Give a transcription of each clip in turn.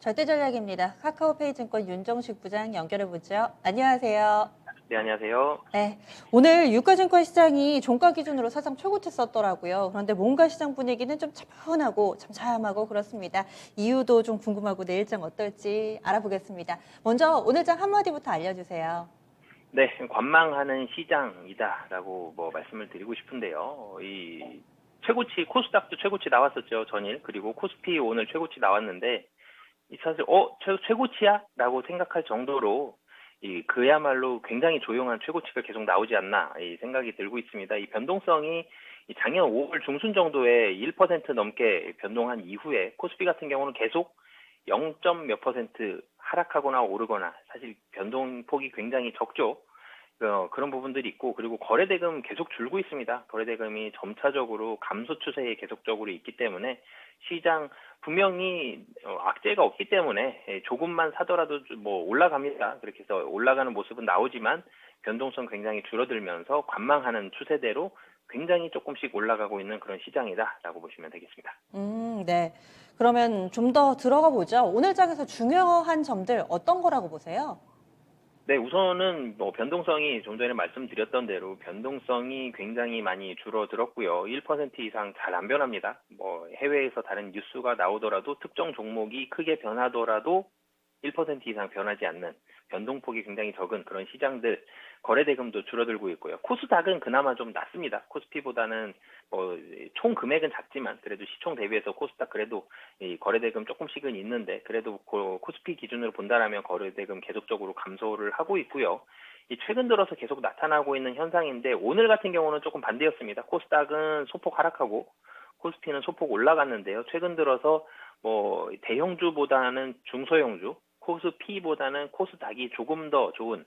절대전략입니다. 카카오페이증권 윤정식 부장 연결해보죠. 안녕하세요. 네, 안녕하세요. 네, 오늘 유가증권 시장이 종가 기준으로 사상 최고치 썼더라고요. 그런데 뭔가 시장 분위기는 좀 차분하고 잠잠하고 그렇습니다. 이유도 좀 궁금하고 내일장 어떨지 알아보겠습니다. 먼저 오늘장 한마디부터 알려주세요. 네, 관망하는 시장이다라고 말씀을 드리고 싶은데요. 이 최고치 코스닥도 최고치 나왔었죠, 전일. 그리고 코스피 오늘 최고치 나왔는데 이 사실 최고치야라고 생각할 정도로 그야말로 굉장히 조용한 최고치가 계속 나오지 않나 이 생각이 들고 있습니다. 이 변동성이 이 작년 5월 중순 정도에 1% 넘게 변동한 이후에 코스피 같은 경우는 계속 0. 몇 퍼센트 하락하거나 오르거나 사실 변동폭이 굉장히 적죠. 그런 부분들이 있고, 그리고 거래대금 계속 줄고 있습니다. 거래대금이 점차적으로 감소 추세에 계속적으로 있기 때문에 시장 분명히 악재가 없기 때문에 조금만 사더라도 올라갑니다. 그렇게 해서 올라가는 모습은 나오지만 변동성 굉장히 줄어들면서 관망하는 추세대로 굉장히 조금씩 올라가고 있는 그런 시장이다라고 보시면 되겠습니다. 네. 그러면 좀 더 들어가 보죠. 오늘 장에서 중요한 점들 어떤 거라고 보세요? 네, 우선은 변동성이 좀 전에 말씀드렸던 대로 변동성이 굉장히 많이 줄어들었고요. 1% 이상 잘 안 변합니다. 해외에서 다른 뉴스가 나오더라도 특정 종목이 크게 변하더라도 1% 이상 변하지 않는 변동폭이 굉장히 적은 그런 시장들, 거래대금도 줄어들고 있고요. 코스닥은 그나마 좀 낮습니다. 코스피보다는 총 금액은 작지만 그래도 시총 대비해서 코스닥 그래도 이 거래대금 조금씩은 있는데 그래도 코스피 기준으로 본다라면 거래대금 계속적으로 감소를 하고 있고요. 이 최근 들어서 계속 나타나고 있는 현상인데 오늘 같은 경우는 조금 반대였습니다. 코스닥은 소폭 하락하고 코스피는 소폭 올라갔는데요. 최근 들어서 대형주보다는 중소형주, 코스피보다는 코스닥이 조금 더 좋은,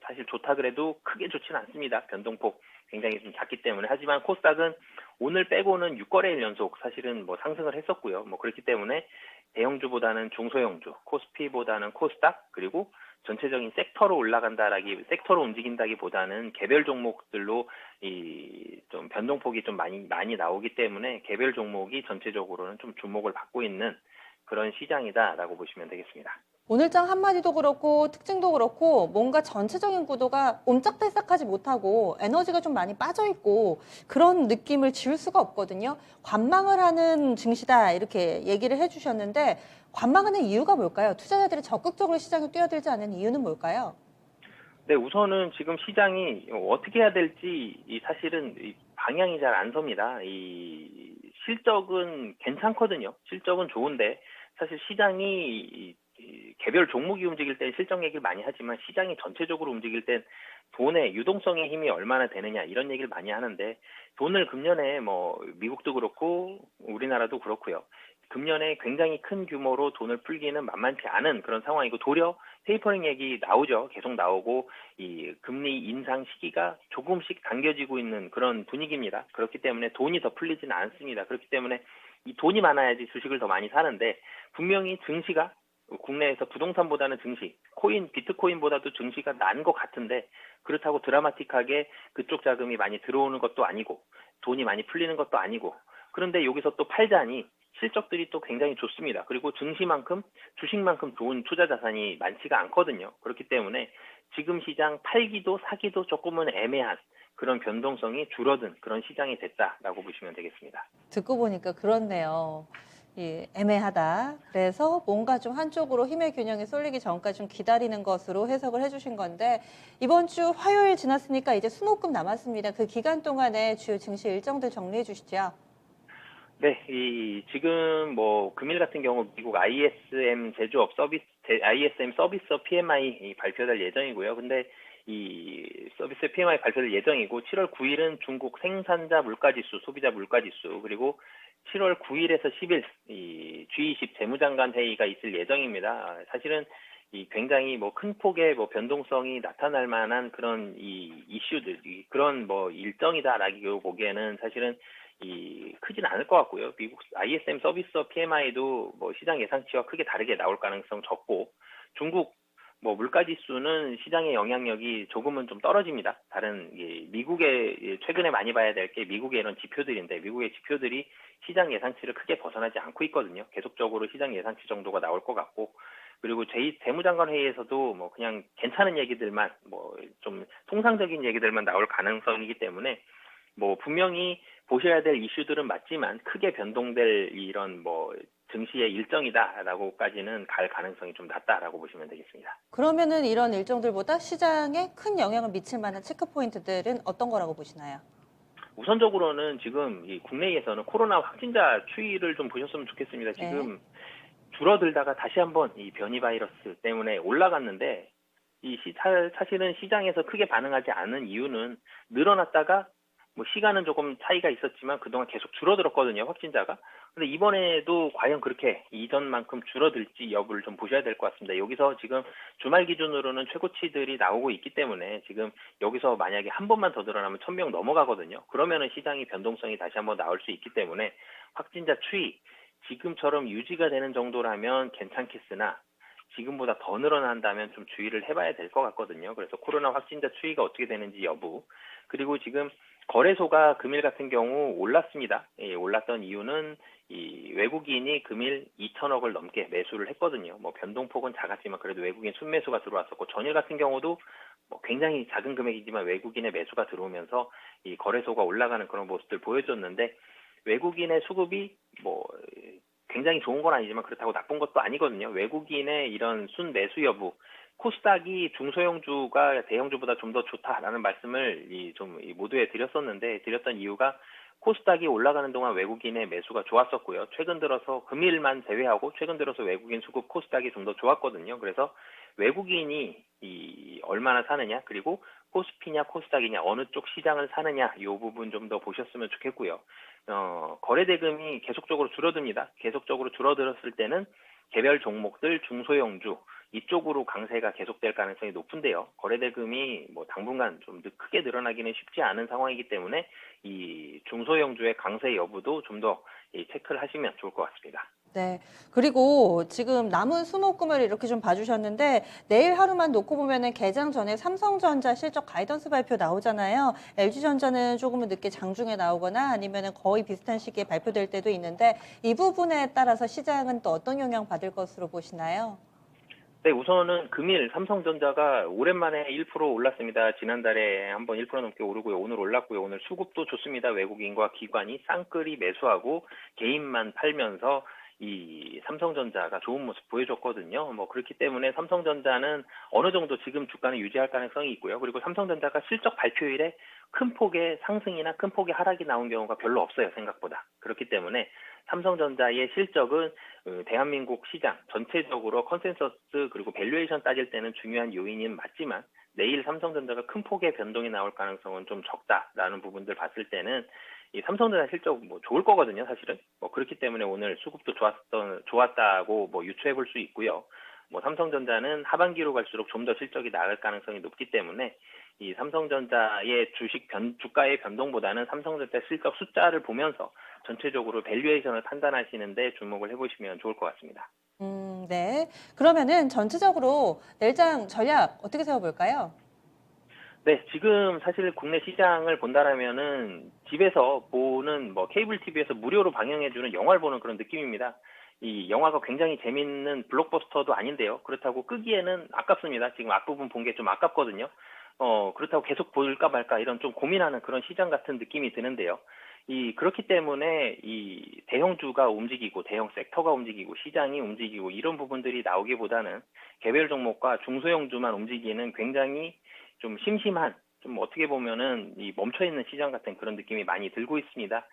사실 좋다 그래도 크게 좋지는 않습니다. 변동폭 굉장히 좀 작기 때문에. 하지만 코스닥은 오늘 빼고는 6거래일 연속 사실은 상승을 했었고요. 그렇기 때문에 대형주보다는 중소형주, 코스피보다는 코스닥, 그리고 전체적인 섹터로 움직인다기보다는 개별 종목들로 좀 변동폭이 좀 많이 나오기 때문에 개별 종목이 전체적으로는 좀 주목을 받고 있는 그런 시장이다라고 보시면 되겠습니다. 오늘장 한마디도 그렇고 특징도 그렇고 뭔가 전체적인 구도가 옴짝달싹하지 못하고 에너지가 좀 많이 빠져있고 그런 느낌을 지울 수가 없거든요. 관망을 하는 증시다 이렇게 얘기를 해주셨는데 관망하는 이유가 뭘까요? 투자자들이 적극적으로 시장에 뛰어들지 않는 이유는 뭘까요? 네, 우선은 지금 시장이 어떻게 해야 될지 사실은 방향이 잘 안 섭니다. 이 실적은 괜찮거든요. 실적은 좋은데 사실 시장이 개별 종목이 움직일 땐 실적 얘기를 많이 하지만 시장이 전체적으로 움직일 땐 돈의 유동성의 힘이 얼마나 되느냐 이런 얘기를 많이 하는데 돈을 금년에 미국도 그렇고 우리나라도 그렇고요. 금년에 굉장히 큰 규모로 돈을 풀기는 만만치 않은 그런 상황이고 도리어 테이퍼링 얘기 나오죠. 계속 나오고 이 금리 인상 시기가 조금씩 당겨지고 있는 그런 분위기입니다. 그렇기 때문에 돈이 더 풀리지는 않습니다. 그렇기 때문에 이 돈이 많아야지 주식을 더 많이 사는데 분명히 증시가 국내에서 부동산보다는 증시, 비트코인보다도 증시가 난 것 같은데 그렇다고 드라마틱하게 그쪽 자금이 많이 들어오는 것도 아니고 돈이 많이 풀리는 것도 아니고 그런데 여기서 또 팔자니 실적들이 또 굉장히 좋습니다. 그리고 주식만큼 좋은 투자 자산이 많지가 않거든요. 그렇기 때문에 지금 시장 팔기도 사기도 조금은 애매한 그런 변동성이 줄어든 그런 시장이 됐다라고 보시면 되겠습니다. 듣고 보니까 그렇네요. 예, 애매하다. 그래서 뭔가 좀 한쪽으로 힘의 균형이 쏠리기 전까지 좀 기다리는 것으로 해석을 해주신 건데 이번 주 화요일 지났으니까 이제 수목금 남았습니다. 그 기간 동안에 주요 증시 일정들 정리해 주시죠. 네, 지금 금일 같은 경우 미국 ISM 서비스업 PMI 발표될 예정이고요. 근데 이 서비스 PMI 발표될 예정이고 7월 9일은 중국 생산자 물가지수, 소비자 물가지수 그리고 7월 9일에서 10일 이 G20 재무장관 회의가 있을 예정입니다. 사실은 굉장히 큰 폭의 변동성이 나타날 만한 그런 이슈들, 그런 일정이다라고 보기에는 사실은 크진 않을 것 같고요. 미국 ISM 서비스 PMI도 시장 예상치와 크게 다르게 나올 가능성 적고 중국 뭐 물가 지수는 시장의 영향력이 조금은 좀 떨어집니다. 다른 미국의 최근에 많이 봐야 될 게 미국의 이런 지표들인데 미국의 지표들이 시장 예상치를 크게 벗어나지 않고 있거든요. 계속적으로 시장 예상치 정도가 나올 것 같고 그리고 재무장관 회의에서도 뭐 그냥 괜찮은 얘기들만 뭐 좀 통상적인 얘기들만 나올 가능성이기 때문에 뭐 분명히 보셔야 될 이슈들은 맞지만 크게 변동될 이런 뭐 증시의 일정이다라고까지는 갈 가능성이 좀 낮다라고 보시면 되겠습니다. 그러면은 이런 일정들보다 시장에 큰 영향을 미칠 만한 체크 포인트들은 어떤 거라고 보시나요? 우선적으로는 지금 이 국내에서는 코로나 확진자 추이를 좀 보셨으면 좋겠습니다. 네. 지금 줄어들다가 다시 한번 이 변이 바이러스 때문에 올라갔는데 사실은 시장에서 크게 반응하지 않은 이유는 늘어났다가 뭐 시간은 조금 차이가 있었지만 그동안 계속 줄어들었거든요, 확진자가. 근데 이번에도 과연 그렇게 이전만큼 줄어들지 여부를 좀 보셔야 될 것 같습니다. 여기서 지금 주말 기준으로는 최고치들이 나오고 있기 때문에 지금 여기서 만약에 한 번만 더 늘어나면 1,000명 넘어가거든요. 그러면은 시장이 변동성이 다시 한번 나올 수 있기 때문에 확진자 추이 지금처럼 유지가 되는 정도라면 괜찮겠으나 지금보다 더 늘어난다면 좀 주의를 해봐야 될 것 같거든요. 그래서 코로나 확진자 추이가 어떻게 되는지 여부. 그리고 지금 거래소가 금일 같은 경우 올랐습니다. 올랐던 이유는 이 외국인이 금일 2천억을 넘게 매수를 했거든요. 뭐 변동폭은 작았지만 그래도 외국인 순매수가 들어왔었고 전일 같은 경우도 뭐 굉장히 작은 금액이지만 외국인의 매수가 들어오면서 이 거래소가 올라가는 그런 모습들 보여줬는데 외국인의 수급이 뭐 굉장히 좋은 건 아니지만 그렇다고 나쁜 것도 아니거든요. 외국인의 이런 순매수 여부, 코스닥이 중소형주가 대형주보다 좀 더 좋다라는 말씀을 모두에 드렸던 이유가 코스닥이 올라가는 동안 외국인의 매수가 좋았었고요. 최근 들어서 금일만 제외하고 최근 들어서 외국인 수급 코스닥이 좀 더 좋았거든요. 그래서 외국인이 얼마나 사느냐 그리고 코스피냐 코스닥이냐 어느 쪽 시장을 사느냐 이 부분 좀 더 보셨으면 좋겠고요. 거래 대금이 계속적으로 줄어듭니다. 계속적으로 줄어들었을 때는 개별 종목들 중소형주 이쪽으로 강세가 계속될 가능성이 높은데요. 거래 대금이 뭐 당분간 좀 크게 늘어나기는 쉽지 않은 상황이기 때문에 이 중소형주의 강세 여부도 좀 더 체크를 하시면 좋을 것 같습니다. 네. 그리고 지금 남은 수목금을 이렇게 좀 봐주셨는데 내일 하루만 놓고 보면은 개장 전에 삼성전자 실적 가이던스 발표 나오잖아요. LG전자는 조금은 늦게 장중에 나오거나 아니면은 거의 비슷한 시기에 발표될 때도 있는데 이 부분에 따라서 시장은 또 어떤 영향 받을 것으로 보시나요? 네, 우선은 금일 삼성전자가 오랜만에 1% 올랐습니다. 지난달에 한번 1% 넘게 오르고요. 오늘 올랐고요. 오늘 수급도 좋습니다. 외국인과 기관이 쌍끌이 매수하고 개인만 팔면서 이 삼성전자가 좋은 모습 보여줬거든요. 뭐 그렇기 때문에 삼성전자는 어느 정도 지금 주가는 유지할 가능성이 있고요. 그리고 삼성전자가 실적 발표일에 큰 폭의 상승이나 큰 폭의 하락이 나온 경우가 별로 없어요. 생각보다. 그렇기 때문에 삼성전자의 실적은 대한민국 시장 전체적으로 컨센서스 그리고 밸류에이션 따질 때는 중요한 요인은 맞지만 내일 삼성전자가 큰 폭의 변동이 나올 가능성은 좀 적다라는 부분들 봤을 때는 이 삼성전자 실적 뭐 좋을 거거든요, 사실은. 뭐 그렇기 때문에 오늘 수급도 좋았다고 뭐 유추해 볼 수 있고요. 뭐 삼성전자는 하반기로 갈수록 좀 더 실적이 나을 가능성이 높기 때문에 이 삼성전자의 주가의 변동보다는 삼성전자 실적 숫자를 보면서 전체적으로 밸류에이션을 판단하시는데 주목을 해보시면 좋을 것 같습니다. 네. 그러면은 전체적으로 내일장 전략 어떻게 세워볼까요? 네, 지금 사실 국내 시장을 본다라면은 집에서 보는 뭐 케이블 TV에서 무료로 방영해주는 영화를 보는 그런 느낌입니다. 이 영화가 굉장히 재밌는 블록버스터도 아닌데요. 그렇다고 끄기에는 아깝습니다. 지금 앞부분 본 게 좀 아깝거든요. 그렇다고 계속 볼까 말까 이런 좀 고민하는 그런 시장 같은 느낌이 드는데요. 그렇기 때문에 이 대형주가 움직이고 대형 섹터가 움직이고 시장이 움직이고 이런 부분들이 나오기보다는 개별 종목과 중소형주만 움직이는 굉장히 좀 심심한 좀 어떻게 보면은 이 멈춰 있는 시장 같은 그런 느낌이 많이 들고 있습니다.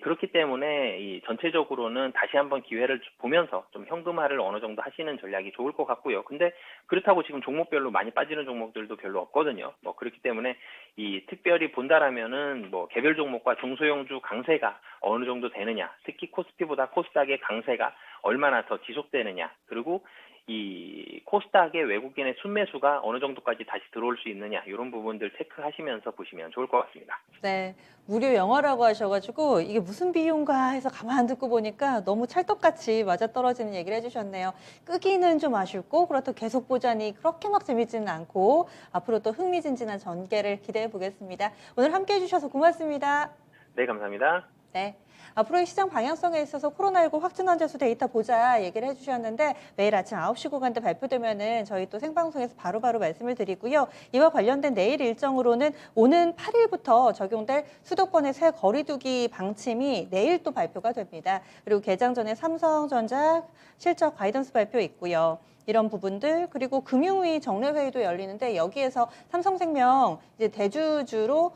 그렇기 때문에 이 전체적으로는 다시 한번 기회를 보면서 좀 현금화를 어느 정도 하시는 전략이 좋을 것 같고요. 근데 그렇다고 지금 종목별로 많이 빠지는 종목들도 별로 없거든요. 뭐 그렇기 때문에 이 특별히 본다라면은 뭐 개별 종목과 중소형주 강세가 어느 정도 되느냐, 특히 코스피보다 코스닥의 강세가 얼마나 더 지속되느냐, 그리고 이 코스닥의 외국인의 순매수가 어느 정도까지 다시 들어올 수 있느냐, 이런 부분들 체크하시면서 보시면 좋을 것 같습니다. 네, 무료 영화라고 하셔가지고 이게 무슨 비용가 해서 가만 듣고 보니까 너무 찰떡같이 맞아떨어지는 얘기를 해주셨네요. 끄기는 좀 아쉽고 그렇다고 계속 보자니 그렇게 막 재밌지는 않고 앞으로 또 흥미진진한 전개를 기대해 보겠습니다. 오늘 함께 해주셔서 고맙습니다. 네, 감사합니다. 네. 앞으로의 시장 방향성에 있어서 코로나19 확진 환자 수 데이터 보자 얘기를 해주셨는데 매일 아침 9시 구간대 발표되면은 저희 또 생방송에서 바로바로 말씀을 드리고요. 이와 관련된 내일 일정으로는 오는 8일부터 적용될 수도권의 새 거리두기 방침이 내일 또 발표가 됩니다. 그리고 개장 전에 삼성전자 실적 가이던스 발표 있고요. 이런 부분들, 그리고 금융위 정례회의도 열리는데 여기에서 삼성생명 이제 대주주로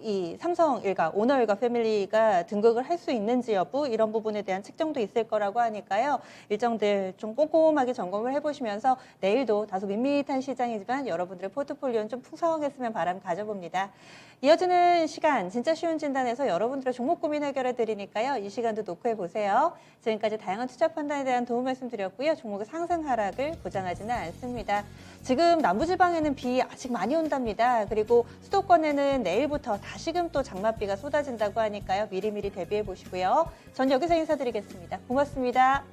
이 삼성 일가, 오너 일가 패밀리가 등극을 할 수 있는지 여부 이런 부분에 대한 측정도 있을 거라고 하니까요. 일정들 좀 꼼꼼하게 점검을 해보시면서 내일도 다소 밋밋한 시장이지만 여러분들의 포트폴리오는 좀 풍성했으면 바람 가져봅니다. 이어지는 시간 진짜 쉬운 진단에서 여러분들의 종목 고민 해결해 드리니까요. 이 시간도 노크해 보세요. 지금까지 다양한 투자 판단에 대한 도움 말씀드렸고요. 종목의 상승 하락을 보장하지는 않습니다. 지금 남부지방에는 비 아직 많이 온답니다. 그리고 수도권에는 내일부터 다시금 또 장맛비가 쏟아진다고 하니까요. 미리미리 대비해 보시고요. 전 여기서 인사드리겠습니다. 고맙습니다.